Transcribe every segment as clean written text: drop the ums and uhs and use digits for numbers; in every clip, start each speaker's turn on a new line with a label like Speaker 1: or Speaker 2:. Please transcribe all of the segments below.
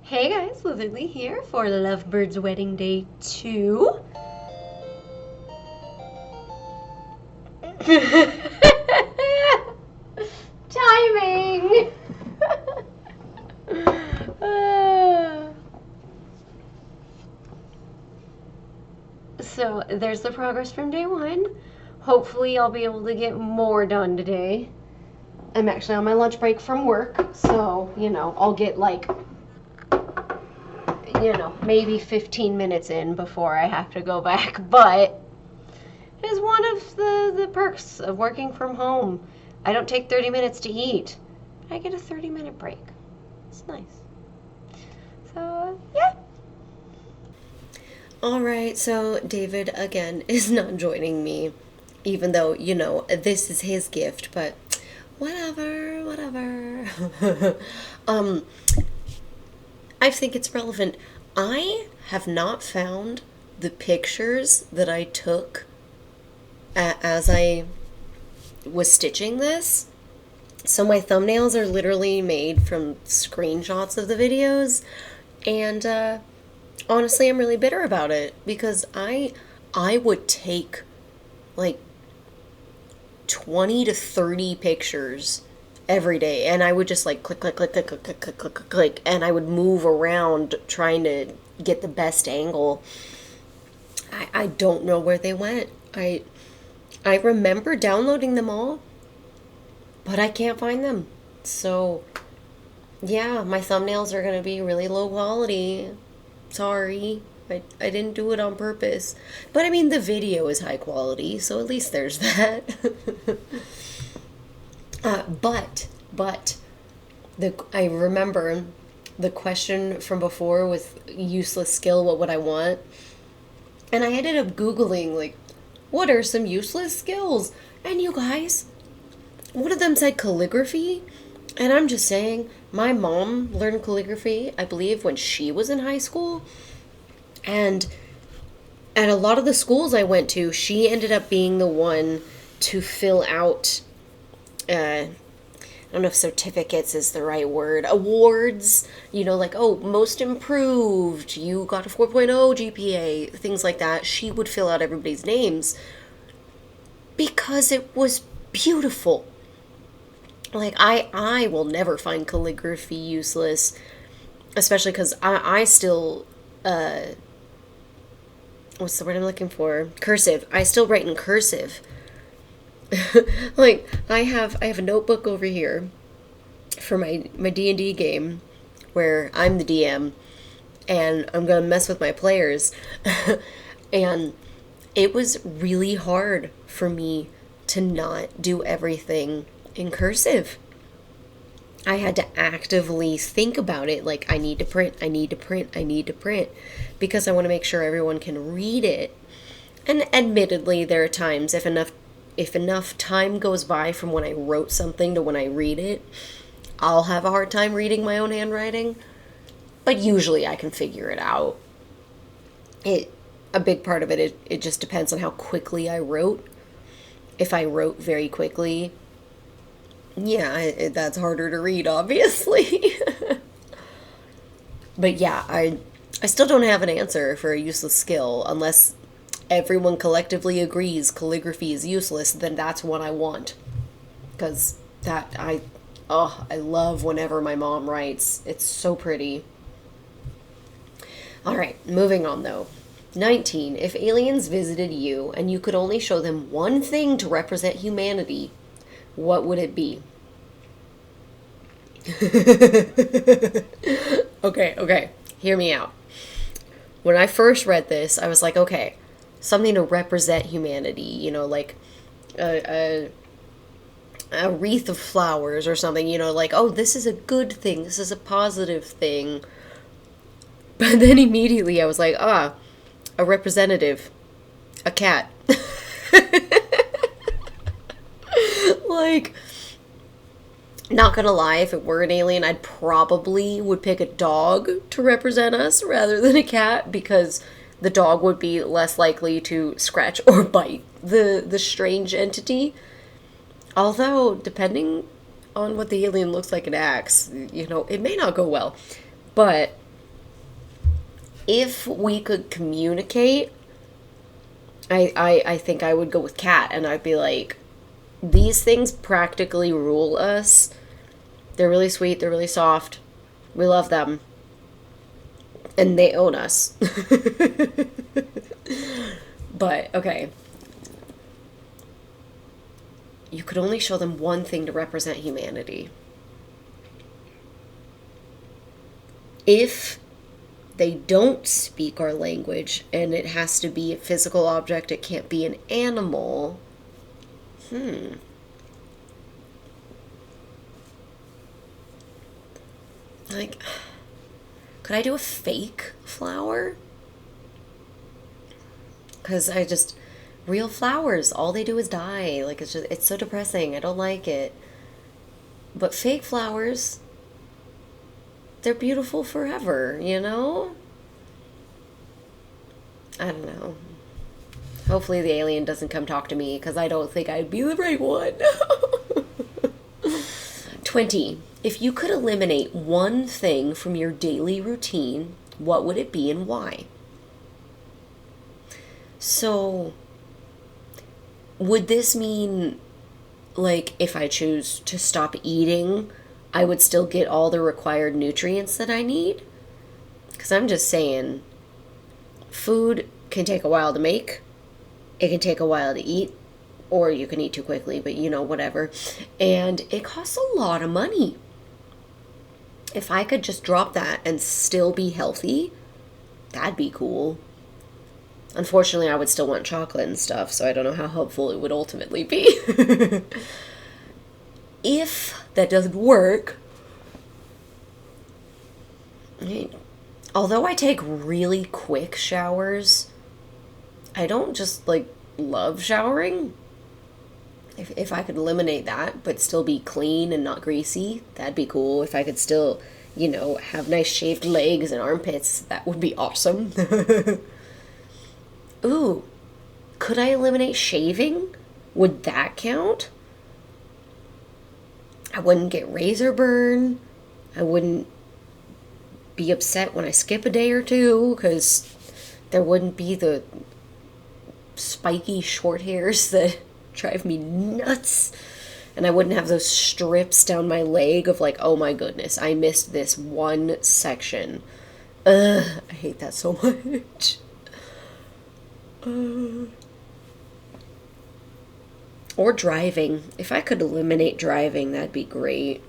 Speaker 1: Hey guys, Lizardlea here for Lovebird's Wedding Day 2. Timing! So there's the progress from day 1. Hopefully I'll be able to get more done today. I'm actually on my lunch break from work, so, I'll get maybe 15 minutes in before I have to go back, but it is one of the perks of working from home. I don't take 30 minutes to eat. I get a 30-minute break. It's nice. So, yeah.
Speaker 2: Alright, so David again is not joining me, even though, this is his gift, but whatever. I think it's relevant. I have not found the pictures that I took as I was stitching this. So my thumbnails are literally made from screenshots of the videos, and honestly, I'm really bitter about it because I would take like 20 to 30 pictures every day, and I would just like click click click click click click click click click, click, and I would move around trying to get the best angle. I don't know where they went. I remember downloading them all, but I can't find them. So yeah, my thumbnails are gonna be really low quality. Sorry. I didn't do it on purpose. But I mean, the video is high quality, so at least there's that. But I remember the question from before with useless skill, what would I want? And I ended up Googling, like, what are some useless skills? And you guys, one of them said calligraphy. And I'm just saying, my mom learned calligraphy, I believe, when she was in high school. And at a lot of the schools I went to, she ended up being the one to fill out, I don't know if certificates is the right word, awards, like, oh, most improved, you got a 4.0 GPA, things like that. She would fill out everybody's names because it was beautiful. Like, I will never find calligraphy useless, especially because I still, what's the word I'm looking for? Cursive. I still write in cursive. Like, I have a notebook over here for my D&D game where I'm the DM and I'm going to mess with my players. And it was really hard for me to not do everything in cursive. I had to actively think about it, like, I need to print, because I want to make sure everyone can read it. And admittedly, there are times, if enough time goes by from when I wrote something to when I read it, I'll have a hard time reading my own handwriting. But usually I can figure it out. A big part of it just depends on how quickly I wrote. If I wrote very quickly, yeah, that's harder to read, obviously. But yeah, I still don't have an answer for a useless skill unless everyone collectively agrees calligraphy is useless. Then that's what I want, because I love whenever my mom writes. It's so pretty. All right, moving on though. 19. If aliens visited you and you could only show them one thing to represent humanity, what would it be? Okay. Hear me out. When I first read this, I was like, okay, something to represent humanity, like a wreath of flowers or something, like, oh, this is a good thing, this is a positive thing. But then immediately I was like, a representative, a cat. Like, not gonna lie, if it were an alien, I'd probably would pick a dog to represent us rather than a cat, because the dog would be less likely to scratch or bite the strange entity. Although, depending on what the alien looks like and acts, it may not go well. But If we could communicate, I think I would go with cat, and I'd be like, these things practically rule us. They're really sweet, they're really soft. We love them. And they own us. But, okay. You could only show them one thing to represent humanity. If they don't speak our language and it has to be a physical object, it can't be an animal. Like, could I do a fake flower? Because real flowers, all they do is die. Like, it's so depressing. I don't like it. But fake flowers, they're beautiful forever, you know? I don't know. Hopefully the alien doesn't come talk to me, because I don't think I'd be the right one. 20. If you could eliminate one thing from your daily routine, what would it be and why? So, would this mean, like, if I choose to stop eating, I would still get all the required nutrients that I need? Because I'm just saying, food can take a while to make, it can take a while to eat, or you can eat too quickly, but whatever. And it costs a lot of money. If I could just drop that and still be healthy, that'd be cool. Unfortunately, I would still want chocolate and stuff, so I don't know how helpful it would ultimately be. If that doesn't work, although I take really quick showers, I don't just, love showering. If I could eliminate that, but still be clean and not greasy, that'd be cool. If I could still, have nice shaved legs and armpits, that would be awesome. Ooh, could I eliminate shaving? Would that count? I wouldn't get razor burn. I wouldn't be upset when I skip a day or two, because there wouldn't be the spiky short hairs that drive me nuts. And I wouldn't have those strips down my leg of oh my goodness, I missed this one section. I hate that so much. Or driving. If I could eliminate driving, that'd be great.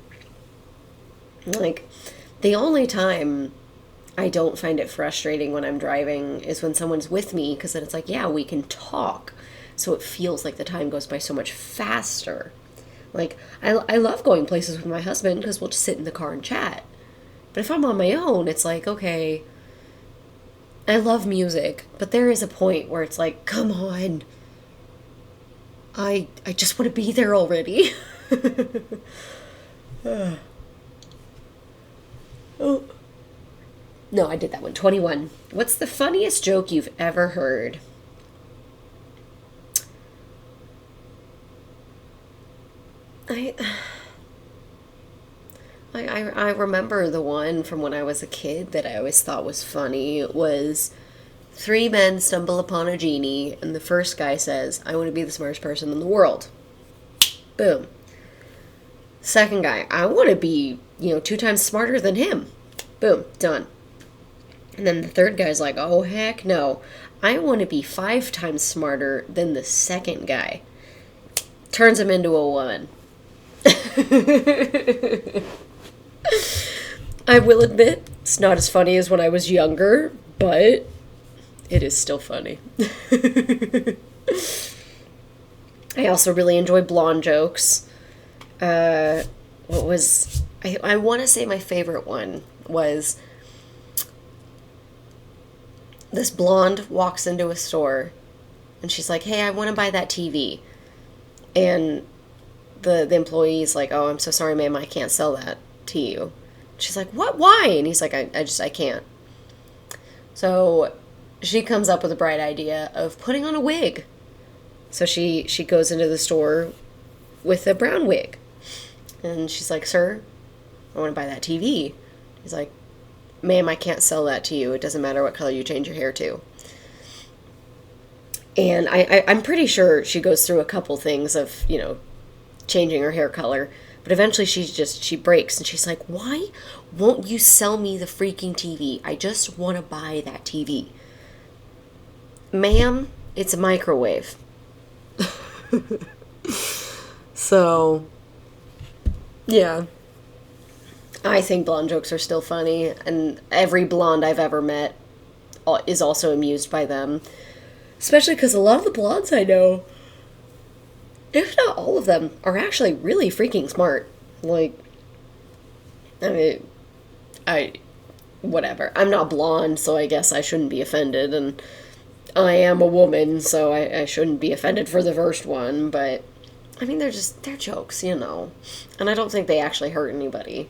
Speaker 2: The only time I don't find it frustrating when I'm driving is when someone's with me, because then it's yeah, we can talk. So it feels like the time goes by so much faster. I love going places with my husband because we'll just sit in the car and chat. But if I'm on my own, it's okay, I love music, but there is a point where it's come on. I just want to be there already. Oh. No, I did that one. 21. What's the funniest joke you've ever heard? I remember the one from when I was a kid that I always thought was funny. It was 3 men stumble upon a genie, and the first guy says, I want to be the smartest person in the world. Boom. Second guy, I want to be, 2 times smarter than him. Boom, done. And then the third guy's like, oh, heck no. I want to be 5 times smarter than the second guy. Turns him into a woman. I will admit, it's not as funny as when I was younger, but it is still funny. I also really enjoy blonde jokes. I want to say my favorite one was, this blonde walks into a store and she's like, hey, I want to buy that TV. And the employee's like, oh, I'm so sorry, ma'am, I can't sell that to you. She's like, what? Why? And he's like, I can't. So she comes up with a bright idea of putting on a wig. So she goes into the store with a brown wig. And she's like, sir, I want to buy that TV. He's like, ma'am, I can't sell that to you. It doesn't matter what color you change your hair to. And I'm pretty sure she goes through a couple things of, changing her hair color. But eventually she breaks and she's like, why won't you sell me the freaking TV? I just want to buy that TV. Ma'am, it's a microwave. So, yeah. I think blonde jokes are still funny, and every blonde I've ever met is also amused by them. Especially because a lot of the blondes I know, if not all of them, are actually really freaking smart. Like, I mean, whatever. I'm not blonde, so I guess I shouldn't be offended, and I am a woman, so I shouldn't be offended for the first one, but, I mean, they're jokes, And I don't think they actually hurt anybody.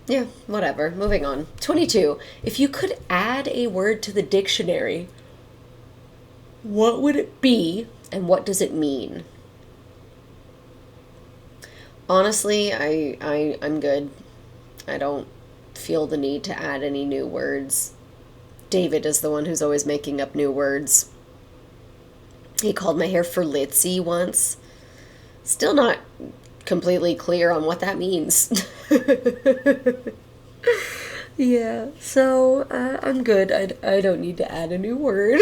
Speaker 2: Yeah, whatever. Moving on. 22. If you could add a word to the dictionary, what would it be, and what does it mean? Honestly, I'm good. I don't feel the need to add any new words. David is the one who's always making up new words. He called my hair Flitzy once. Still not completely clear on what that means. Yeah, so I'm good. I don't need to add a new word.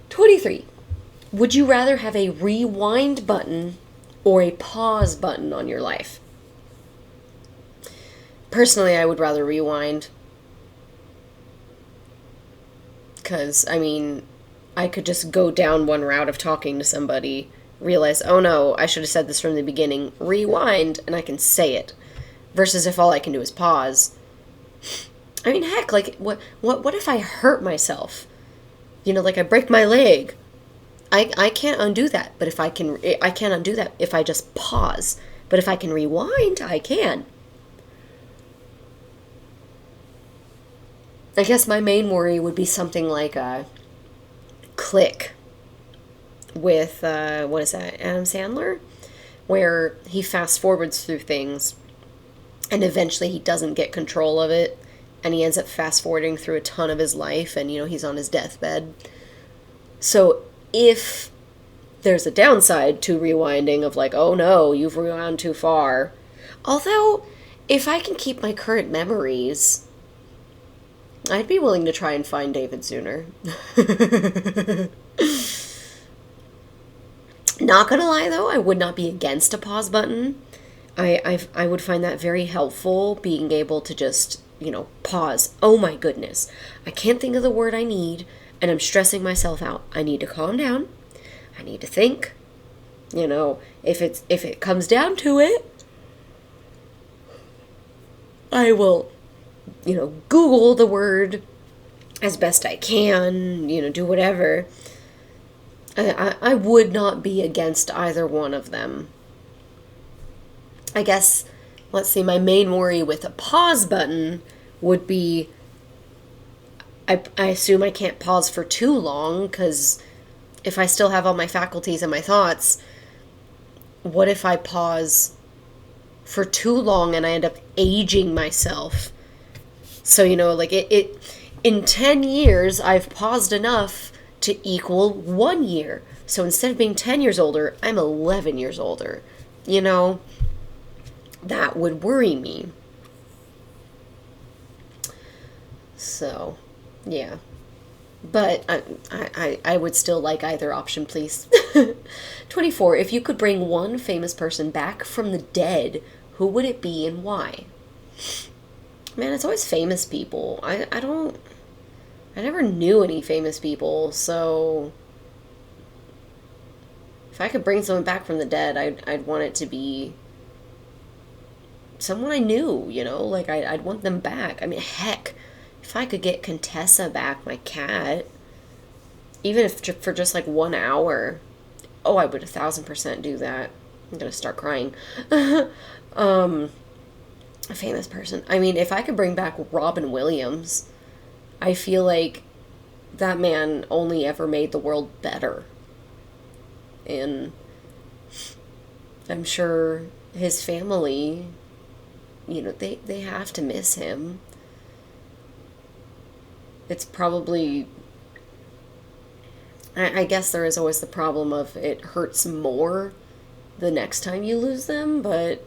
Speaker 2: 23. Would you rather have a rewind button or a pause button on your life? Personally, I would rather rewind. Because, I mean, I could just go down one route of talking to somebody, realize, oh no, I should have said this from the beginning, rewind, and I can say it. Versus if all I can do is pause. I mean, heck, like, what if I hurt myself? Like I break my leg. I can't undo that, but I can't undo that if I just pause. But if I can rewind, I can. I guess my main worry would be something like a Click with, what is that, Adam Sandler? Where he fast forwards through things and eventually he doesn't get control of it and he ends up fast forwarding through a ton of his life and, he's on his deathbed. So if there's a downside to rewinding of like, oh no, you've rewound too far. Although, if I can keep my current memories, I'd be willing to try and find David sooner. Not gonna lie though, I would not be against a pause button. I would find that very helpful, being able to just, pause. Oh my goodness. I can't think of the word I need, and I'm stressing myself out. I need to calm down. I need to think. If it comes down to it, I will, Google the word as best I can, do whatever. I would not be against either one of them. I guess, let's see, my main worry with a pause button would be, I assume I can't pause for too long, because if I still have all my faculties and my thoughts, what if I pause for too long and I end up aging myself? So, like in 10 years, I've paused enough to equal 1 year. So instead of being 10 years older, I'm 11 years older. That would worry me. So, yeah. But I would still like either option, please. 24. If you could bring one famous person back from the dead, who would it be and why? Man, it's always famous people. I never knew any famous people, so if I could bring someone back from the dead, I'd want it to be someone I knew, like I'd want them back. I mean, heck, if I could get Contessa back, my cat, even if for just like 1 hour, I would 1,000% do that. I'm gonna start crying. A famous person. I mean, if I could bring back Robin Williams, I feel like that man only ever made the world better. And I'm sure his family, they have to miss him. It's probably, I guess there is always the problem of it hurts more the next time you lose them, but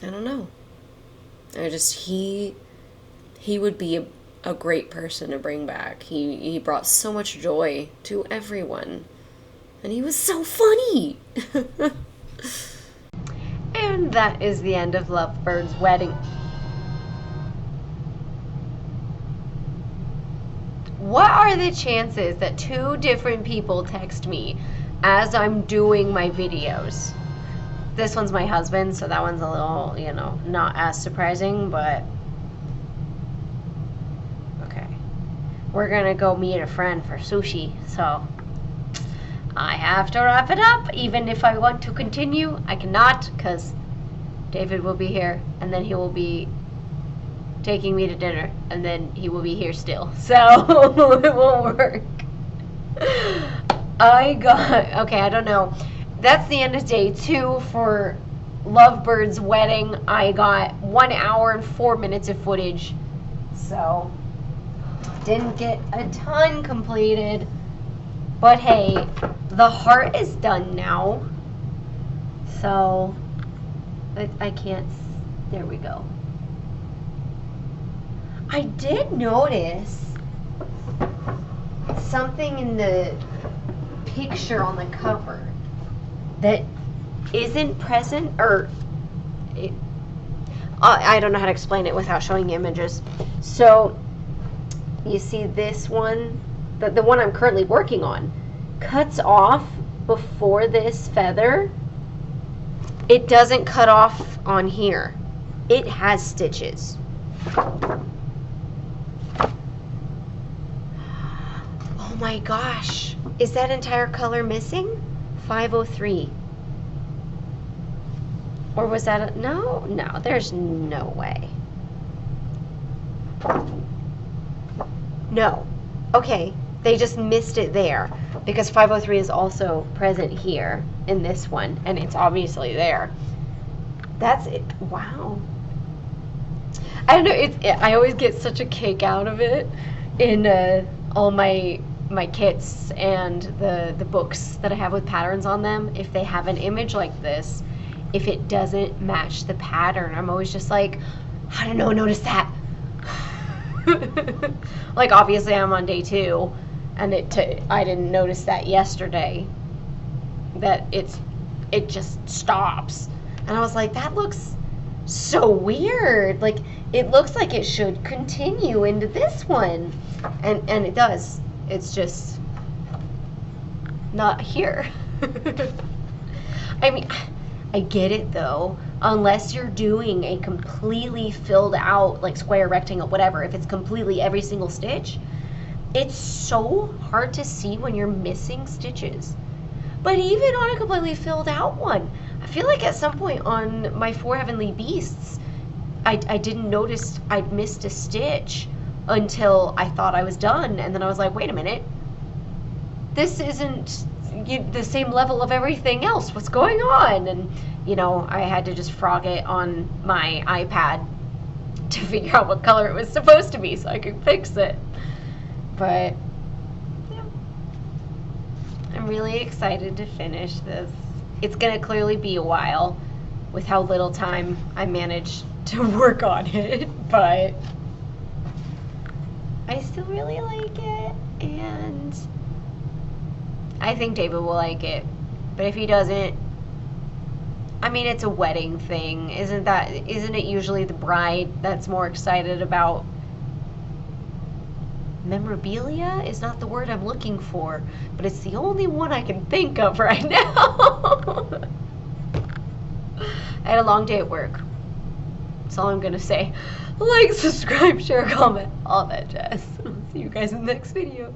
Speaker 2: I don't know. He would be a great person to bring back. He brought so much joy to everyone. And he was so funny.
Speaker 1: And that is the end of Lovebird's wedding. What are the chances that 2 different people text me as I'm doing my videos? This one's my husband, so that one's a little, not as surprising, but okay. We're gonna go meet a friend for sushi, so I have to wrap it up. Even if I want to continue, I cannot, because David will be here, and then he will be taking me to dinner, and then he will be here still. So it won't work. Okay, I don't know. That's the end of day 2 for Lovebird's wedding. I got 1 hour and 4 minutes of footage, so didn't get a ton completed. But hey, the heart is done now. So, I can't, there we go. I did notice something in the picture on the cover that isn't present, or I don't know how to explain it without showing images. So, you see this one? The one I'm currently working on cuts off before this feather. It doesn't cut off on here. It has stitches. Oh my gosh. Is that entire color missing? 503. Or was that no, there's no way. No. Okay. They just missed it there, because 503 is also present here in this one, and it's obviously there. That's it. Wow. I don't know. I always get such a kick out of it in all my kits and the books that I have with patterns on them. If they have an image like this, if it doesn't match the pattern, I'm always just like, how did no one notice that? Like, obviously I'm on day 2. And I didn't notice that yesterday, that it just stops. And I was like, that looks so weird. Like, it looks like it should continue into this one. And it does. It's just not here. I mean, I get it though. Unless you're doing a completely filled out, like square, rectangle, whatever, if it's completely every single stitch, it's so hard to see when you're missing stitches. But even on a completely filled out one, I feel like at some point on my 4 Heavenly Beasts, I didn't notice I'd missed a stitch until I thought I was done. And then I was like, wait a minute. This isn't the same level of everything else. What's going on? And, I had to just frog it on my iPad to figure out what color it was supposed to be so I could fix it. But yeah, I'm really excited to finish this. It's going to clearly be a while with how little time I managed to work on it, but I still really like it, and I think David will like it. But if he doesn't, I mean, it's a wedding thing. Isn't it usually the bride that's more excited about? Memorabilia is not the word I'm looking for, but it's the only one I can think of right now. I had a long day at work. That's all I'm going to say. Like, subscribe, share, comment, all that jazz. See you guys in the next video.